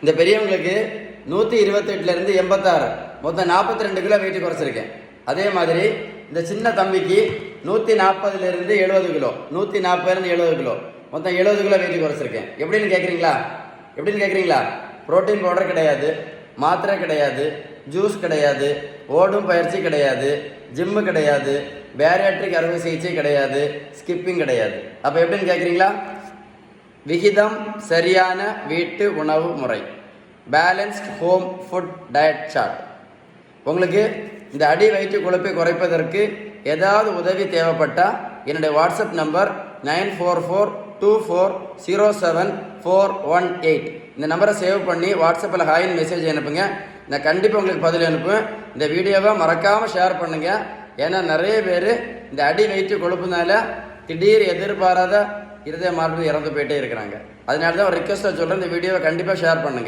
இந்த பெரியவங்களுக்கு 128லேருந்து 86 மொத்தம் 42 கிலோ வெயிட் குறைச்சிருக்கேன். அதே மாதிரி இந்த சின்ன தம்பிக்கு 140லேருந்து 70 கிலோ 140லேருந்து 70 கிலோ மொத்தம் 70 கிலோ வெயிட் குறைச்சிருக்கேன். எப்படின்னு கேட்குறீங்களா? புரோட்டீன் பவுடர் கிடையாது, மாத்திரை கிடையாது, ஜூஸ் கிடையாது, ஓடும் பயிற்சி கிடையாது, ஜிம்மு கிடையாது, பேரியாட்ரிக் அறுவை சிகிச்சை கிடையாது, ஸ்கிப்பிங் கிடையாது. அப்போ எப்படின்னு கேட்குறீங்களா? விகிதம் சரியான வீட்டு உணவு முறை, balanced home food diet chart. உங்களுக்கு இந்த அடி வயிற்று கொழுப்பை குறைப்பதற்கு ஏதாவது உதவி தேவைப்பட்டால் என்னுடைய வாட்ஸ்அப் நம்பர் 9442407418. இந்த நம்பரை சேவ் பண்ணி வாட்ஸ்அப்பில் ஹாய்னு மெசேஜ் அனுப்புங்க. நான் கண்டிப்பாக உங்களுக்கு பதில் அனுப்புவேன். இந்த வீடியோவை மறக்காமல் ஷேர் பண்ணுங்கள். ஏன்னா நிறைய பேர் இந்த அடி வயிற்று கொழுப்புனால திடீர் எதிர்பாராத இருதய மாற்றம் இறந்து போயிட்டே இருக்கிறாங்க. அதனால தான் ஒரு ரிக்வெஸ்ட்டாக சொல்கிறேன், இந்த வீடியோவை கண்டிப்பாக ஷேர் பண்ணுங்கள்.